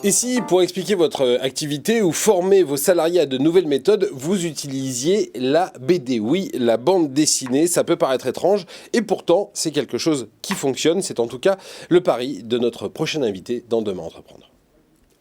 Et si, pour expliquer votre activité ou former vos salariés à de nouvelles méthodes, vous utilisiez la BD, oui, la bande dessinée, ça peut paraître étrange, et pourtant, c'est quelque chose qui fonctionne. C'est en tout cas le pari de notre prochain invité dans Demain Entreprendre.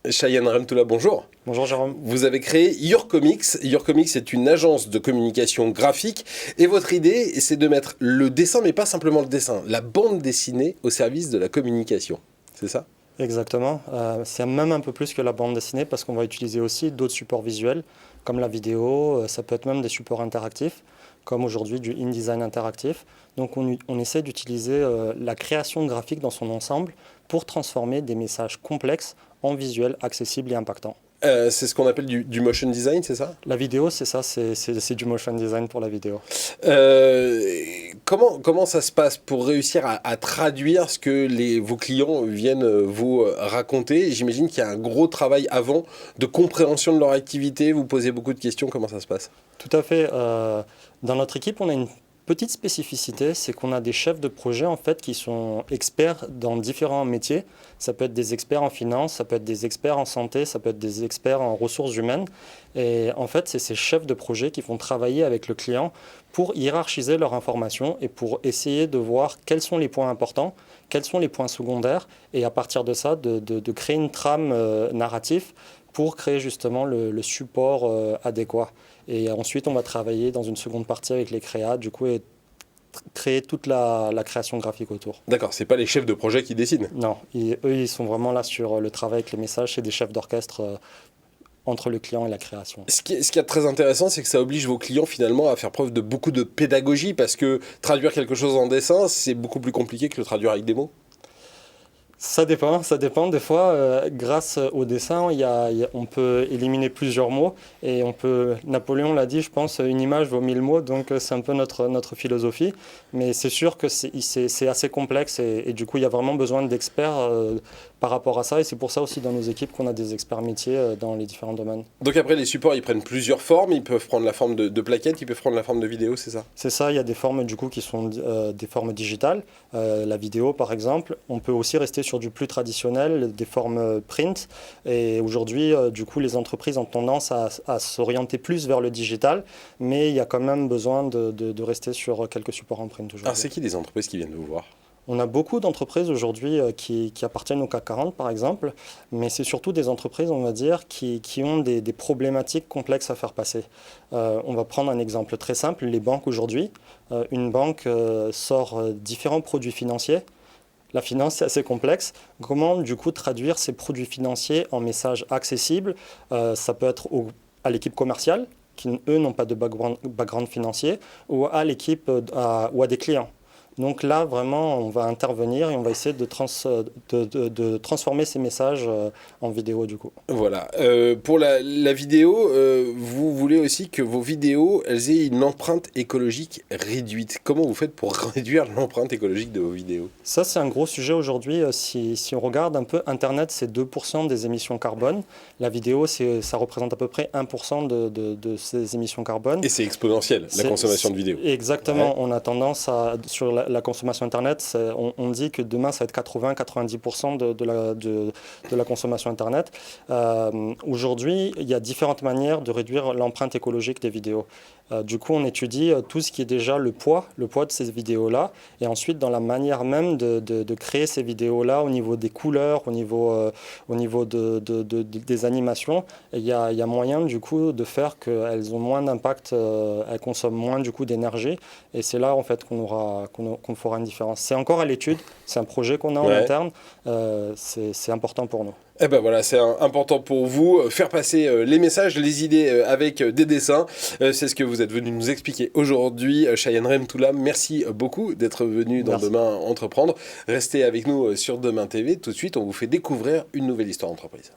Cheyenne Remtoula, bonjour. Bonjour Jérôme. Vous avez créé Your Comics. Your Comics est une agence de communication graphique et votre idée, c'est de mettre le dessin, mais pas simplement le dessin, la bande dessinée au service de la communication. C'est ça ? Exactement. C'est même un peu plus que la bande dessinée parce qu'on va utiliser aussi d'autres supports visuels comme la vidéo, ça peut être même des supports interactifs comme aujourd'hui du InDesign interactif. Donc on essaie d'utiliser la création graphique dans son ensemble pour transformer des messages complexes en visuels accessibles et impactants. C'est ce qu'on appelle du motion design, c'est ça ? La vidéo, c'est ça, c'est du motion design pour la vidéo. Comment ça se passe pour réussir à traduire ce que vos clients viennent vous raconter ? J'imagine qu'il y a un gros travail avant de compréhension de leur activité. Vous posez beaucoup de questions, comment ça se passe ? Tout à fait. Dans notre équipe, on a une petite spécificité, c'est qu'on a des chefs de projet en fait qui sont experts dans différents métiers. Ça peut être des experts en finance, ça peut être des experts en santé, ça peut être des experts en ressources humaines. Et en fait, c'est ces chefs de projet qui vont travailler avec le client pour hiérarchiser leur information et pour essayer de voir quels sont les points importants, quels sont les points secondaires, et à partir de ça, de créer une trame narrative pour créer justement le support adéquat. Et ensuite, on va travailler dans une seconde partie avec les créas, du coup, et créer toute la création graphique autour. D'accord, c'est pas les chefs de projet qui dessinent. Non, eux, ils sont vraiment là sur le travail avec les messages, c'est des chefs d'orchestre entre le client et la création. Ce qui est très intéressant, c'est que ça oblige vos clients finalement à faire preuve de beaucoup de pédagogie, parce que traduire quelque chose en dessin, c'est beaucoup plus compliqué que le traduire avec des mots. Ça dépend. Des fois, grâce au dessin, on peut éliminer plusieurs mots et Napoléon l'a dit, je pense, une image vaut 1000 mots, donc c'est un peu notre philosophie. Mais c'est sûr que c'est assez complexe et du coup, il y a vraiment besoin d'experts par rapport à ça. Et c'est pour ça aussi dans nos équipes qu'on a des experts métiers dans les différents domaines. Donc après, les supports, ils prennent plusieurs formes. Ils peuvent prendre la forme de plaquettes, ils peuvent prendre la forme de vidéo, c'est ça ? C'est ça, il y a des formes du coup qui sont des formes digitales. La vidéo, par exemple. On peut aussi rester sur du plus traditionnel, des formes print. Et aujourd'hui, du coup, les entreprises ont tendance à s'orienter plus vers le digital, mais il y a quand même besoin de rester sur quelques supports en print aujourd'hui. Alors, c'est qui les entreprises qui viennent vous voir ? On a beaucoup d'entreprises aujourd'hui qui appartiennent au CAC 40, par exemple, mais c'est surtout des entreprises, on va dire, qui ont des problématiques complexes à faire passer. On va prendre un exemple très simple, les banques aujourd'hui. Une banque sort différents produits financiers. La finance, c'est assez complexe. Comment, du coup, traduire ces produits financiers en messages accessibles ? Ça peut être à l'équipe commerciale, qui, eux, n'ont pas de background financier, ou à l'équipe ou à des clients. Donc là, vraiment, on va intervenir et on va essayer de transformer ces messages en vidéo, du coup. Voilà. Pour la vidéo, vous voulez aussi que vos vidéos, elles aient une empreinte écologique réduite. Comment vous faites pour réduire l'empreinte écologique de vos vidéos ? Ça, c'est un gros sujet aujourd'hui. Si on regarde un peu, Internet, c'est 2% des émissions carbone. La vidéo, ça représente à peu près 1% de ces émissions carbone. Et c'est exponentiel, la consommation de vidéos. Exactement. Ouais. On a tendance sur la consommation Internet, on dit que demain, ça va être 80-90% de la consommation Internet. Aujourd'hui, il y a différentes manières de réduire l'empreinte écologique des vidéos. Du coup, on étudie tout ce qui est déjà le poids de ces vidéos-là, et ensuite dans la manière même de créer ces vidéos-là au niveau des couleurs, au niveau des animations. Il y a moyen du coup de faire qu'elles ont moins d'impact, elles consomment moins du coup d'énergie, et c'est là en fait qu'on fera une différence. C'est encore à l'étude, c'est un projet qu'on a en interne, c'est important pour nous. Eh ben voilà, c'est important pour vous, faire passer les messages, les idées avec des dessins. C'est ce que vous êtes venu nous expliquer aujourd'hui. Cheyenne Remtoula, merci beaucoup d'être venu dans Demain Entreprendre. Restez avec nous sur Demain TV. Tout de suite, on vous fait découvrir une nouvelle histoire d'entreprise.